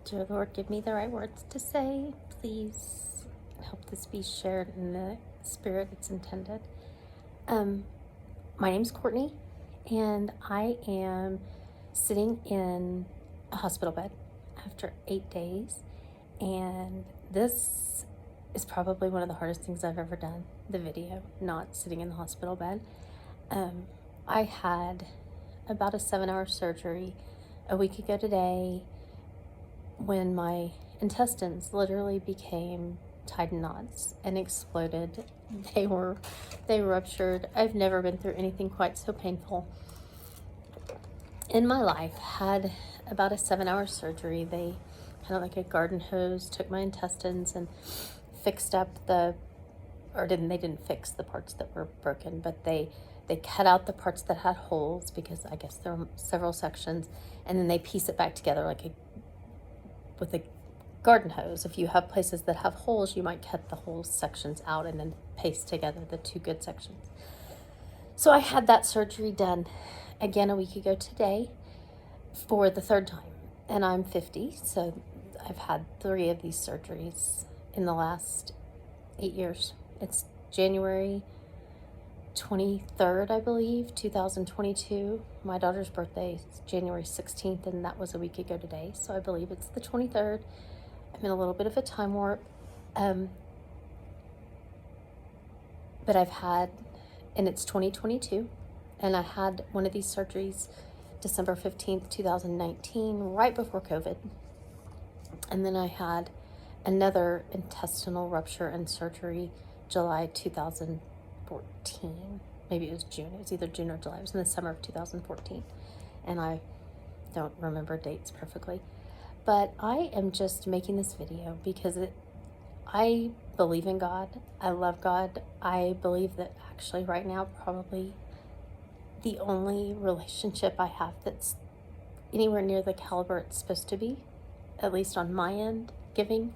Dear Lord, give me the right words to say. Please help this be shared in the spirit it's intended. My name's Courtney, and I am sitting in a hospital bed after 8 days, and this is probably one of the hardest things I've ever done, the video, not sitting in the hospital bed. I had about a 7-hour surgery a week ago today when my intestines literally became tied in knots and exploded. They ruptured. I've never been through anything quite so painful in my life. Had about a 7-hour surgery. They kind of like a garden hose took my intestines and fixed up they didn't fix the parts that were broken, but they cut out the parts that had holes, because I guess there were several sections, and then they piece it back together with a garden hose. If you have places that have holes, you might cut the whole sections out and then paste together the two good sections. So I had that surgery done again a week ago today for the third time, and I'm 50, so I've had 3 of these surgeries in the last 8 years. It's January 23rd, I believe, 2022. My daughter's birthday is January 16th, and that was a week ago today, so I believe it's the 23rd. I'm in a little bit of a time warp, but I've had, and it's 2022, and I had one of these surgeries December 15th, 2019, right before COVID, and then I had another intestinal rupture and surgery July 2014. Maybe it was June. It was either June or July. It was in the summer of 2014. And I don't remember dates perfectly. But I am just making this video because I believe in God. I love God. I believe that actually right now probably the only relationship I have that's anywhere near the caliber it's supposed to be, at least on my end, giving,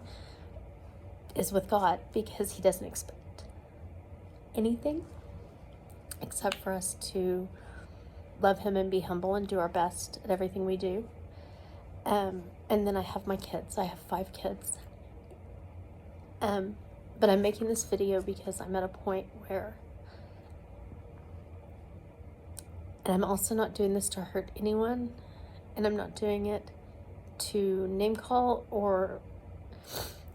is with God, because He doesn't expect anything except for us to love Him and be humble and do our best at everything we do. And then I have my kids. I have 5 kids. But I'm making this video because I'm at a point where, and I'm also not doing this to hurt anyone, and I'm not doing it to name call or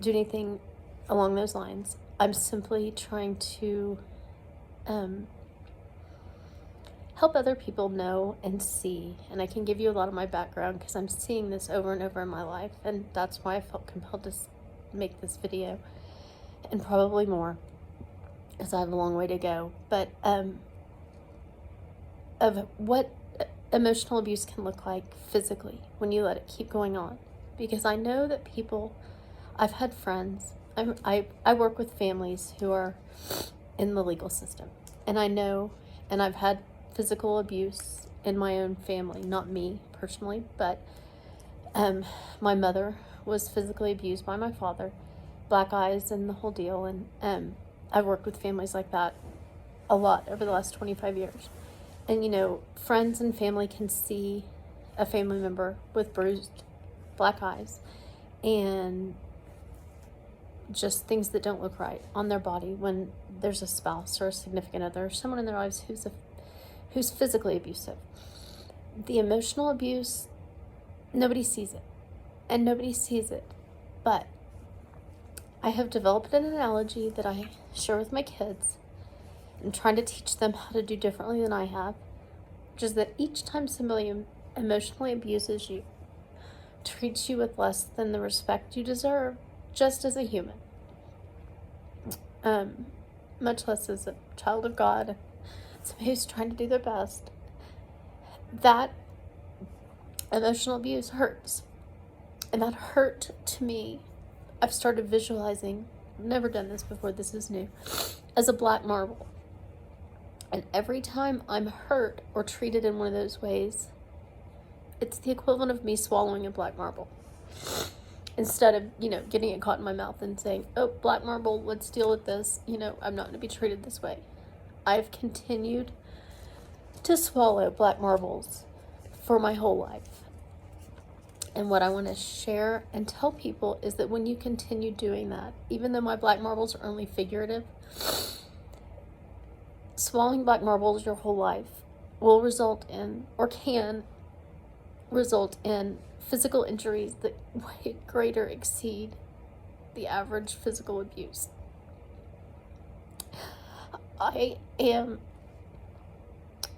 do anything along those lines. I'm simply trying to help other people know and see, and I can give you a lot of my background because I'm seeing this over and over in my life, and that's why I felt compelled to make this video, and probably more, because I have a long way to go, but of what emotional abuse can look like physically when you let it keep going on. Because I know that people, I've had friends, I work with families who are in the legal system, and I know, and I've had physical abuse in my own family, not me personally, but my mother was physically abused by my father, black eyes and the whole deal, and I've worked with families like that a lot over the last 25 years. And you know, friends and family can see a family member with bruised black eyes and just things that don't look right on their body when there's a spouse or a significant other or someone in their lives who's physically abusive. The emotional abuse, nobody sees it, and nobody sees it. But I have developed an analogy that I share with my kids and trying to teach them how to do differently than I have, which is that each time somebody emotionally abuses you, treats you with less than the respect you deserve, just as a human, much less as a child of God, somebody who's trying to do their best, that emotional abuse hurts. And that hurt to me, I've started visualizing, I've never done this before, this is new, as a black marble. And every time I'm hurt or treated in one of those ways, it's the equivalent of me swallowing a black marble. Instead of, getting it caught in my mouth and saying, oh, black marble, let's deal with this. I'm not going to be treated this way. I've continued to swallow black marbles for my whole life. And what I want to share and tell people is that when you continue doing that, even though my black marbles are only figurative, swallowing black marbles your whole life will result in, or can result in, physical injuries that way greater exceed the average physical abuse. I am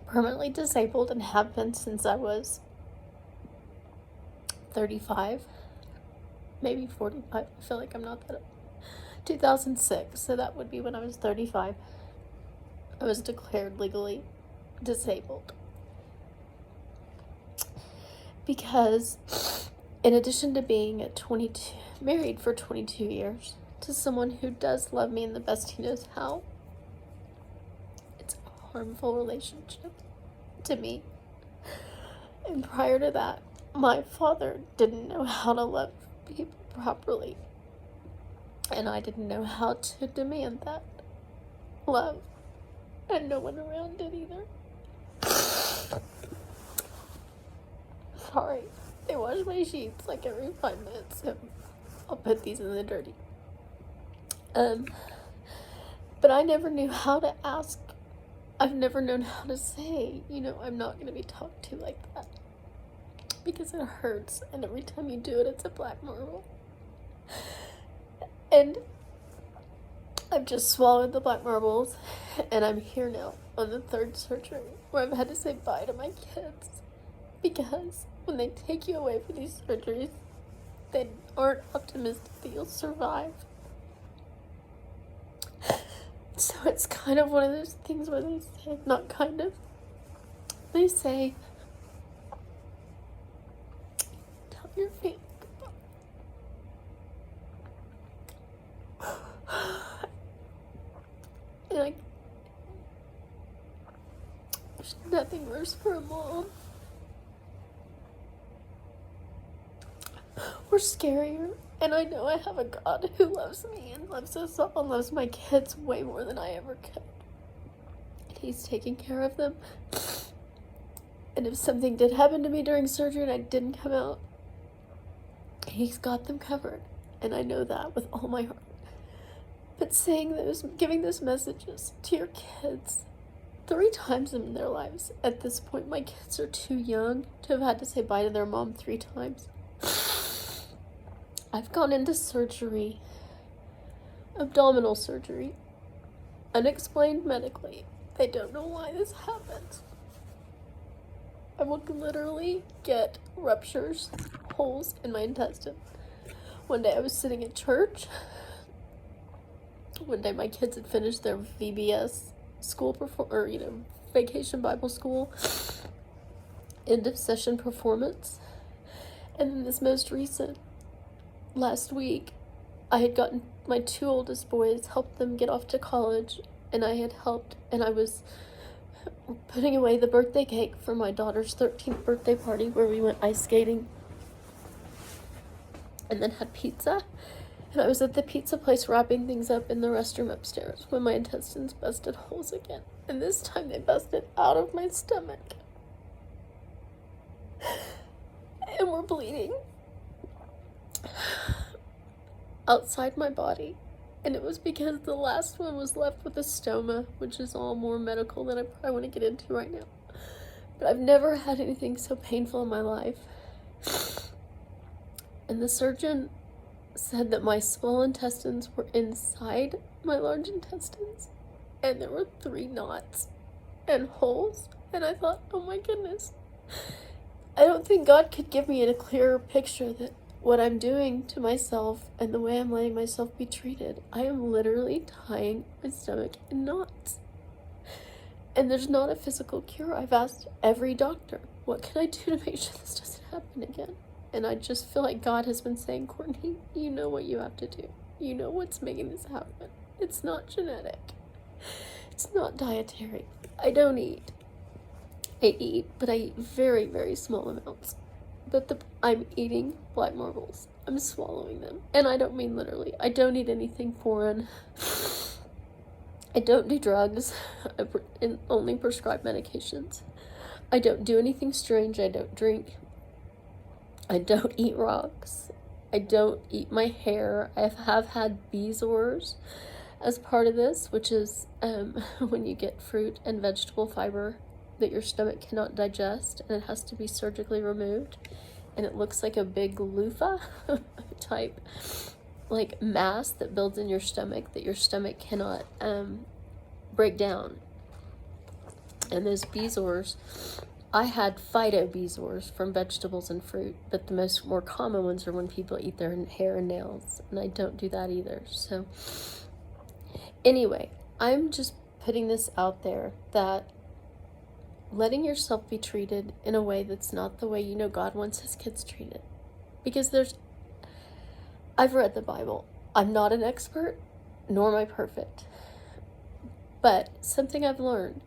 permanently disabled and have been since I was 35, maybe 45. I feel like I'm not that old. 2006, so that would be when I was 35. I was declared legally disabled. Because in addition to being married for 22 years to someone who does love me and the best he knows how, it's a harmful relationship to me. And prior to that, my father didn't know how to love people properly. And I didn't know how to demand that love. And no one around did either. Sorry, they wash my sheets like every 5 minutes, so I'll put these in the dirty. But I never knew how to ask. I've never known how to say, I'm not going to be talked to like that. Because it hurts, and every time you do it, it's a black marble. And I've just swallowed the black marbles, and I'm here now on the 3rd surgery where I've had to say bye to my kids. Because when they take you away for these surgeries, they aren't optimistic that you'll survive. So it's kind of one of those things where they say, not kind of, they say, tell your family goodbye. And there's nothing worse for a mom. Or scarier. And I know I have a God who loves me and loves us all and loves my kids way more than I ever could. And He's taking care of them. And if something did happen to me during surgery and I didn't come out, He's got them covered. And I know that with all my heart. But giving those messages to your kids 3 times in their lives. At this point, my kids are too young to have had to say bye to their mom 3 times. I've gone into surgery, abdominal surgery, unexplained medically. They don't know why this happens. I will literally get ruptures, holes in my intestine. One day I was sitting at church. One day my kids had finished their VBS school vacation Bible school end of session performance. And then this most recent, last week, I had gotten my 2 oldest boys, helped them get off to college, and I had helped, and I was putting away the birthday cake for my daughter's 13th birthday party where we went ice skating and then had pizza. And I was at the pizza place wrapping things up in the restroom upstairs when my intestines busted holes again. And this time they busted out of my stomach. And were bleeding outside my body. And it was because the last one was left with a stoma, which is all more medical than I probably want to get into right now. But I've never had anything so painful in my life. And the surgeon said that my small intestines were inside my large intestines. And there were 3 knots and holes. And I thought, oh my goodness. I don't think God could give me a clearer picture that what I'm doing to myself and the way I'm letting myself be treated, I am literally tying my stomach in knots. And there's not a physical cure. I've asked every doctor, what can I do to make sure this doesn't happen again? And I just feel like God has been saying, Courtney, you know what you have to do. You know what's making this happen. It's not genetic. It's not dietary. I don't eat. I eat, but I eat very, very small amounts. But I'm eating black marbles. I'm swallowing them. And I don't mean literally. I don't eat anything foreign. I don't do drugs. I only prescribe medications. I don't do anything strange. I don't drink. I don't eat rocks. I don't eat my hair. I have had bezoars as part of this, which is when you get fruit and vegetable fiber that your stomach cannot digest, and it has to be surgically removed, and it looks like a big loofah type like mass that builds in your stomach that your stomach cannot break down. And those bezoars, I had phyto-bezoars from vegetables and fruit, but the more common ones are when people eat their hair and nails, and I don't do that either. So anyway, I'm just putting this out there that letting yourself be treated in a way that's not the way you know God wants his kids treated. Because I've read the Bible. I'm not an expert, nor am I perfect. But something I've learned,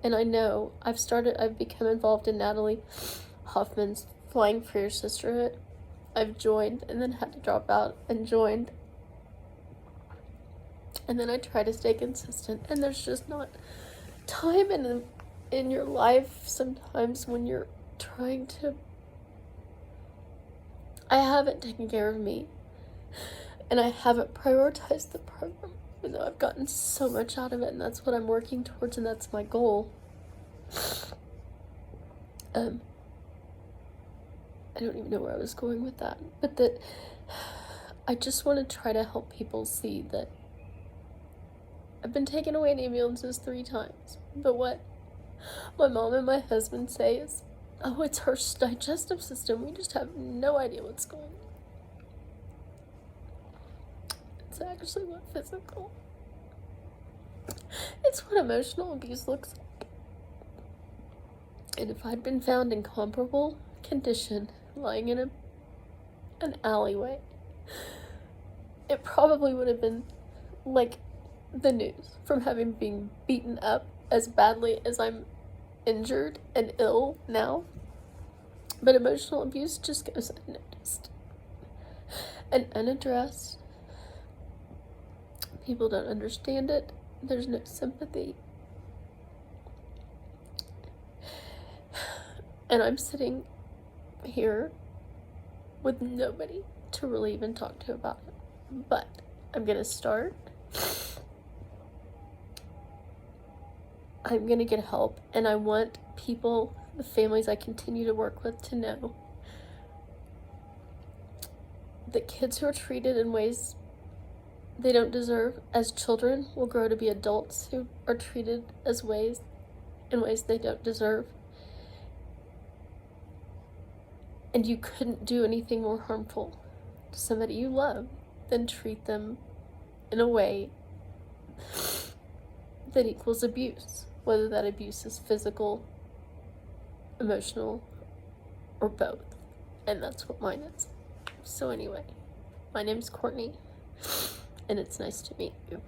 and I know I've become involved in Natalie Hoffman's Flying for Your Sisterhood. I've joined and then had to drop out and joined. And then I try to stay consistent, and there's just not time in your life sometimes when you're trying to. I haven't taken care of me, and I haven't prioritized the program, even though I've gotten so much out of it, and that's what I'm working towards, and that's my goal. I don't even know where I was going with that, but that I just want to try to help people see that I've been taken away in ambulances 3 times, but what my mom and my husband say is, oh, it's her digestive system. We just have no idea what's going on. It's actually what physical. It's what emotional abuse looks like. And if I'd been found in comparable condition, lying in an alleyway, it probably would have been like the news from having been beaten up as badly as I'm injured and ill now. But emotional abuse just goes unnoticed and unaddressed. People don't understand it. There's no sympathy. And I'm sitting here with nobody to really even talk to about it. But I'm gonna start. I'm gonna get help, and I want people, the families I continue to work with, to know that kids who are treated in ways they don't deserve as children will grow to be adults who are treated in ways they don't deserve. And you couldn't do anything more harmful to somebody you love than treat them in a way that equals abuse, whether that abuse is physical, emotional, or both. And that's what mine is. So anyway, my name's Courtney, and it's nice to meet you.